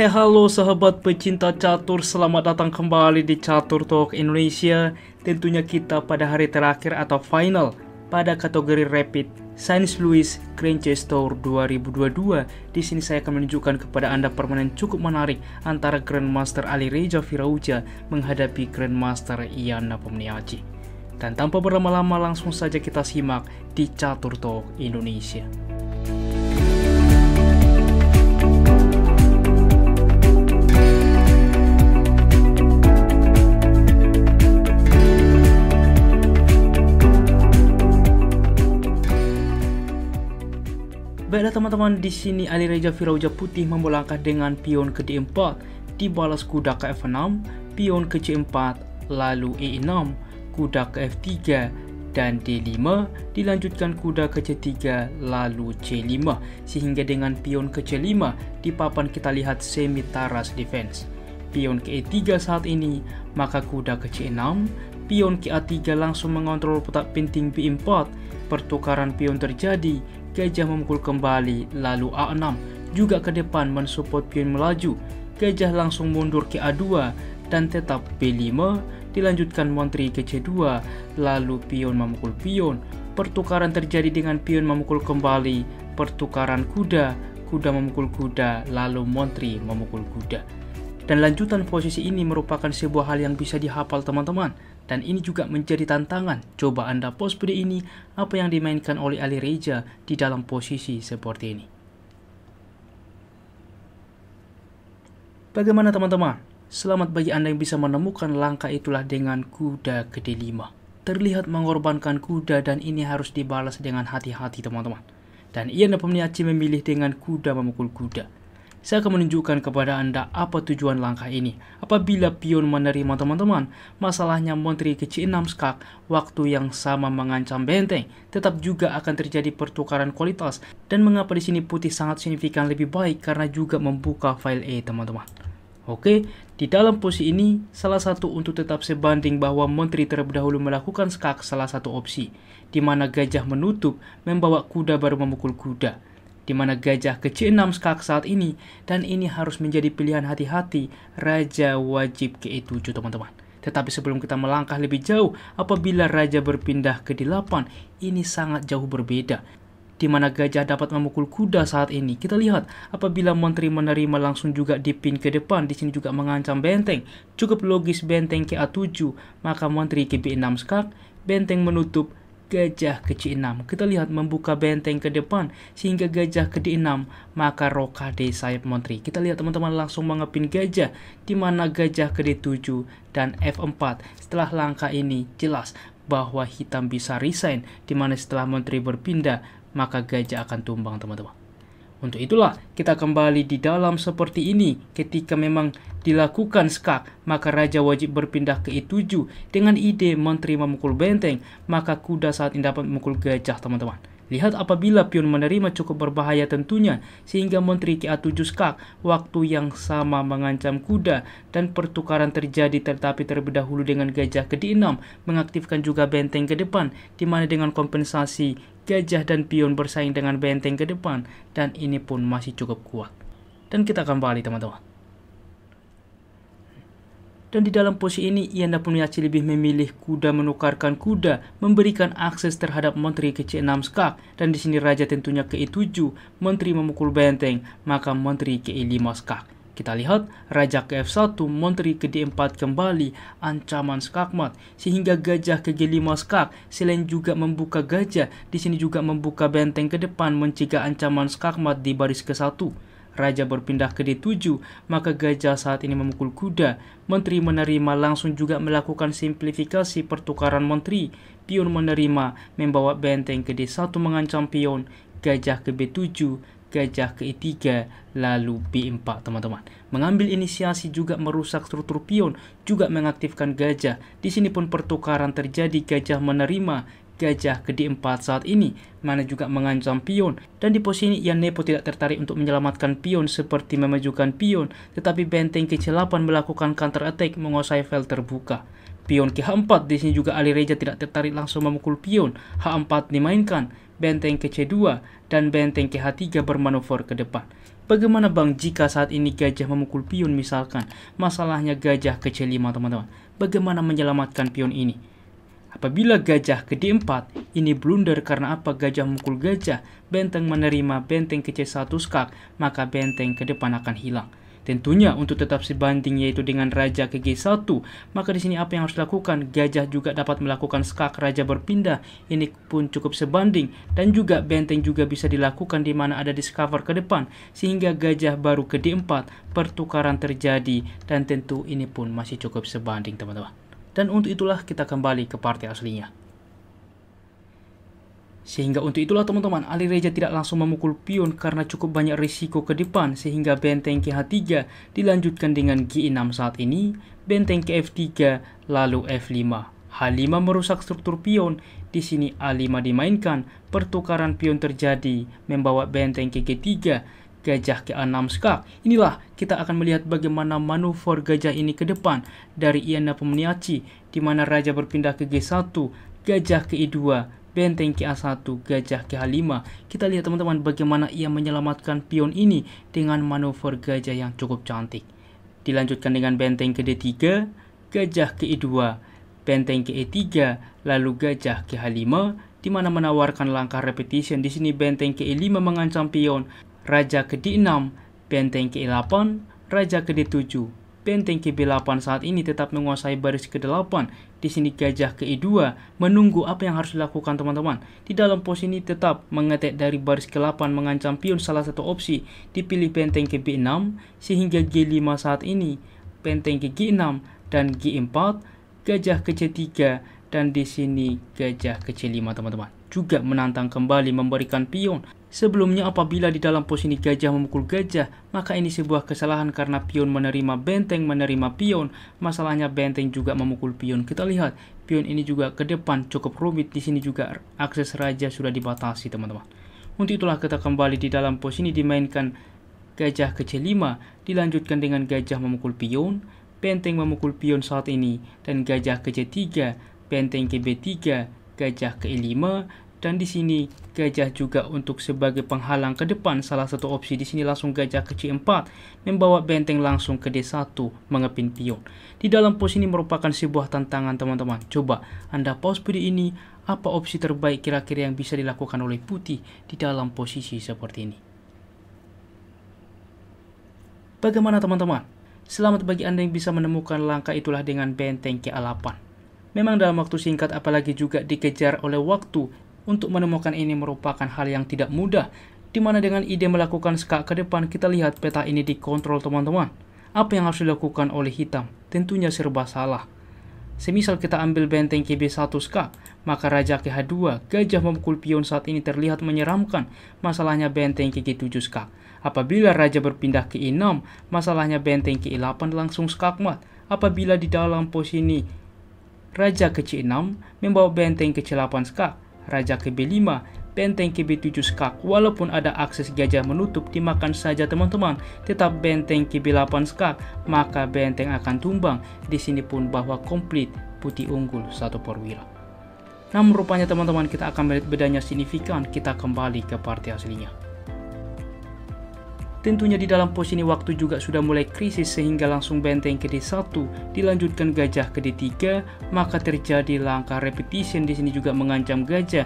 Halo sahabat pecinta catur, selamat datang kembali di Catur Talk Indonesia. Tentunya kita pada hari terakhir atau final pada kategori Rapid Saint Louis Grand Chess Tour 2022. Di sini saya akan menunjukkan kepada Anda permainan cukup menarik antara Grandmaster Alireza Firouzja menghadapi Grandmaster Ian Nepomniachtchi. Dan tanpa berlama-lama langsung saja kita simak di Catur Talk Indonesia. Baiklah teman-teman, di sini Alireza Firouzja putih membawa langkah dengan pion ke D4, dibalas kuda ke F6, pion ke C4, lalu E6, kuda ke F3 dan D5, dilanjutkan kuda ke C3 lalu C5, sehingga dengan pion ke C5 di papan kita lihat semi taras defense. Pion ke E3 saat ini, maka kuda ke C6, pion ke A3 langsung mengontrol kotak penting B4, pertukaran pion terjadi, gajah memukul kembali, lalu A6 juga ke depan mensupport pion melaju, gajah langsung mundur ke A2 dan tetap B5, dilanjutkan menteri ke C2, lalu pion memukul pion, pertukaran terjadi dengan pion memukul kembali, pertukaran kuda, kuda memukul kuda, lalu menteri memukul kuda. Dan lanjutan posisi ini merupakan sebuah hal yang bisa dihafal teman-teman. Dan ini juga menjadi tantangan. Coba Anda pause video ini, apa yang dimainkan oleh Alireza di dalam posisi seperti ini. Bagaimana teman-teman? Selamat bagi Anda yang bisa menemukan langkah itulah dengan kuda ke D5. Terlihat mengorbankan kuda dan ini harus dibalas dengan hati-hati teman-teman. Dan Ian Nepomniachtchi memilih dengan kuda memukul kuda. Saya akan menunjukkan kepada Anda apa tujuan langkah ini. Apabila pion menerima teman-teman, masalahnya menteri ke C6 skak, waktu yang sama mengancam benteng, tetap juga akan terjadi pertukaran kualitas. Dan mengapa di sini putih sangat signifikan lebih baik karena juga membuka file E teman-teman. Oke, di dalam posisi ini salah satu untuk tetap sebanding bahwa menteri terlebih dahulu melakukan skak salah satu opsi, di mana gajah menutup membawa kuda baru memukul kuda. Di mana gajah ke C6 skak saat ini, dan ini harus menjadi pilihan hati-hati, raja wajib ke E7 teman-teman. Tetapi sebelum kita melangkah lebih jauh, apabila raja berpindah ke D8, ini sangat jauh berbeda. Di mana gajah dapat memukul kuda saat ini. Kita lihat apabila menteri menerima langsung juga dipin ke depan, di sini juga mengancam benteng. Cukup logis benteng ke A7, maka menteri ke B6 skak, benteng menutup, gajah ke C6. Kita lihat membuka benteng ke depan sehingga gajah ke D6, maka rokade sayap menteri. Kita lihat teman-teman langsung mengepin gajah, di mana gajah ke D7 dan F4. Setelah langkah ini jelas bahwa hitam bisa resign, di mana setelah menteri berpindah maka gajah akan tumbang teman-teman. Untuk itulah kita kembali di dalam seperti ini. Ketika memang dilakukan skak, maka raja wajib berpindah ke E7 dengan ide menteri memukul benteng, maka kuda saat ini dapat memukul gajah teman-teman. Lihat apabila pion menerima cukup berbahaya tentunya, sehingga menteri ke A7 skak, waktu yang sama mengancam kuda dan pertukaran terjadi, tetapi terlebih dahulu dengan gajah ke D6 mengaktifkan juga benteng ke depan, di mana dengan kompensasi gajah dan pion bersaing dengan benteng ke depan, dan ini pun masih cukup kuat. Dan kita kembali teman-teman. Dan di dalam posisi ini Ian Nepomniachtchi lebih memilih kuda menukarkan kuda, memberikan akses terhadap menteri ke C6 skak, dan di sini raja tentunya ke E7, menteri memukul benteng, maka menteri ke E5 skak. Kita lihat raja ke F1, menteri ke D4 kembali, ancaman skakmat, sehingga gajah ke G5 skak, selain juga membuka gajah, di sini juga membuka benteng ke depan mencegah ancaman skakmat di baris ke-1. Raja berpindah ke D7, maka gajah saat ini memukul kuda. Menteri menerima langsung juga melakukan simplifikasi pertukaran menteri. Pion menerima membawa benteng ke D1 mengancam pion, gajah ke B7, gajah ke E3, lalu B4 teman-teman. Mengambil inisiasi juga merusak struktur pion, juga mengaktifkan gajah. Di sini pun pertukaran terjadi, gajah menerima, gajah ke D4 saat ini, mana juga mengancam pion. Dan di posisi ini Ian Nepo tidak tertarik untuk menyelamatkan pion seperti memajukan pion, tetapi benteng ke C8 melakukan counter attack menguasai file terbuka. Pion ke H4, di sini juga Alireza tidak tertarik langsung memukul pion. H4 dimainkan, benteng ke C2 dan benteng ke H3 bermanuver ke depan. Bagaimana bang jika saat ini gajah memukul pion misalkan? Masalahnya gajah ke C5 teman-teman. Bagaimana menyelamatkan pion ini? Apabila gajah ke D4, ini blunder karena apa? Gajah memukul gajah, benteng menerima benteng ke C1 skak, maka benteng ke depan akan hilang. Tentunya untuk tetap sebanding yaitu dengan raja ke G1, maka di sini apa yang harus dilakukan? Gajah juga dapat melakukan skak raja berpindah, ini pun cukup sebanding, dan juga benteng juga bisa dilakukan di mana ada discover ke depan, sehingga gajah baru ke D4, pertukaran terjadi, dan tentu ini pun masih cukup sebanding teman-teman. Dan untuk itulah kita kembali ke partai aslinya. Sehingga untuk itulah teman-teman, Alireza tidak langsung memukul pion karena cukup banyak risiko ke depan, sehingga benteng ke H3 dilanjutkan dengan G6 saat ini, benteng ke F3 lalu F5. H5 merusak struktur pion, di sini A5 dimainkan, pertukaran pion terjadi, membawa benteng ke G3, gajah ke A6 skak. Inilah kita akan melihat bagaimana manuver gajah ini ke depan dari Ian Nepomniachtchi, di mana raja berpindah ke G1, gajah ke E2, benteng ke A1, gajah ke H5. Kita lihat teman-teman bagaimana ia menyelamatkan pion ini dengan manuver gajah yang cukup cantik. Dilanjutkan dengan benteng ke D3, gajah ke E2, benteng ke E3, lalu gajah ke H5, di mana menawarkan langkah repetition. Di sini benteng ke E5 mengancam pion, raja ke D6, benteng ke E8, raja ke D7. Benteng ke B8 saat ini tetap menguasai baris ke-8. Di sini gajah ke E2 menunggu apa yang harus dilakukan teman-teman. Di dalam pos ini tetap mengetek dari baris ke-8 mengancam pion, salah satu opsi. Dipilih benteng ke B6 sehingga G5 saat ini, benteng ke G6 dan G4, gajah ke C3 dan di sini gajah ke C5 teman-teman. Juga menantang kembali memberikan pion. Sebelumnya apabila di dalam pos ini gajah memukul gajah, maka ini sebuah kesalahan karena pion menerima benteng, menerima pion. Masalahnya benteng juga memukul pion. Kita lihat pion ini juga ke depan cukup rumit. Di sini juga akses raja sudah dibatasi teman-teman. Untuk itulah kita kembali di dalam pos ini dimainkan gajah ke C5, dilanjutkan dengan gajah memukul pion, benteng memukul pion saat ini, dan gajah ke C3, benteng ke B3, gajah ke E5, dan di sini gajah juga untuk sebagai penghalang ke depan, salah satu opsi. Di sini langsung gajah ke C4, membawa benteng langsung ke D1, mengepin pion. Di dalam pos ini merupakan sebuah tantangan teman-teman. Coba Anda pause video ini, apa opsi terbaik kira-kira yang bisa dilakukan oleh putih di dalam posisi seperti ini? Bagaimana teman-teman? Selamat bagi Anda yang bisa menemukan langkah itulah dengan benteng ke A8. Memang dalam waktu singkat, apalagi juga dikejar oleh waktu, untuk menemukan ini merupakan hal yang tidak mudah, dimana dengan ide melakukan skak ke depan, kita lihat peta ini dikontrol teman-teman. Apa yang harus dilakukan oleh hitam? Tentunya serba salah. Semisal kita ambil benteng ke B1 skak, maka raja ke H2, gajah memukul pion saat ini terlihat menyeramkan. Masalahnya benteng ke G7 skak. Apabila raja berpindah ke E6, masalahnya benteng ke E8 langsung skakmat. Apabila di dalam pos ini raja ke C6 membawa benteng ke C8 skak, raja ke B5, benteng ke B7 skak. Walaupun ada akses gajah menutup, dimakan saja teman-teman. Tetap benteng ke B8 skak, maka benteng akan tumbang. Di sini pun bahwa komplit putih unggul satu perwira. Namun rupanya teman-teman kita akan melihat bedanya signifikan. Kita kembali ke partai aslinya. Tentunya di dalam pos ini waktu juga sudah mulai krisis sehingga langsung benteng ke D1, dilanjutkan gajah ke D3, maka terjadi langkah repetition. Di sini juga mengancam gajah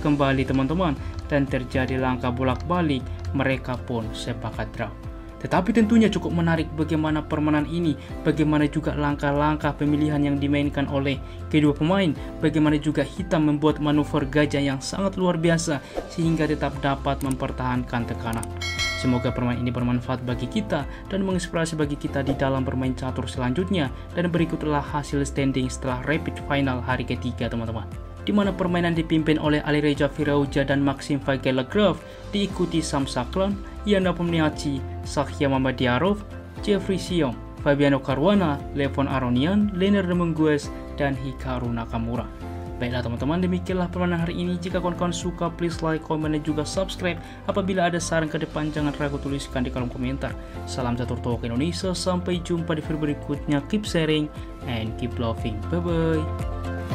kembali teman-teman, dan terjadi langkah bolak-balik, mereka pun sepakat draw. Tetapi tentunya cukup menarik bagaimana permainan ini, bagaimana juga langkah-langkah pemilihan yang dimainkan oleh kedua pemain, bagaimana juga hitam membuat manuver gajah yang sangat luar biasa sehingga tetap dapat mempertahankan tekanan. Semoga permainan ini bermanfaat bagi kita dan menginspirasi bagi kita di dalam bermain catur selanjutnya. Dan berikutlah hasil standing setelah rapid final hari ketiga teman-teman, di mana permainan dipimpin oleh Alireza Firouzja dan Maxim Vagellagraph, diikuti Sam Saklan, Ian Nepomniachtchi, Sakya Mamedyarov, Jeffrey Sion, Fabiano Caruana, Levon Aronian, Leonard Mengues, dan Hikaru Nakamura. Baiklah teman-teman, demikianlah permainan hari ini. Jika kawan-kawan suka, please like, comment, dan juga subscribe. Apabila ada saran ke depan, jangan ragu tuliskan di kolom komentar. Salam Catur Talk Indonesia, sampai jumpa di video berikutnya. Keep sharing and keep loving. Bye-bye.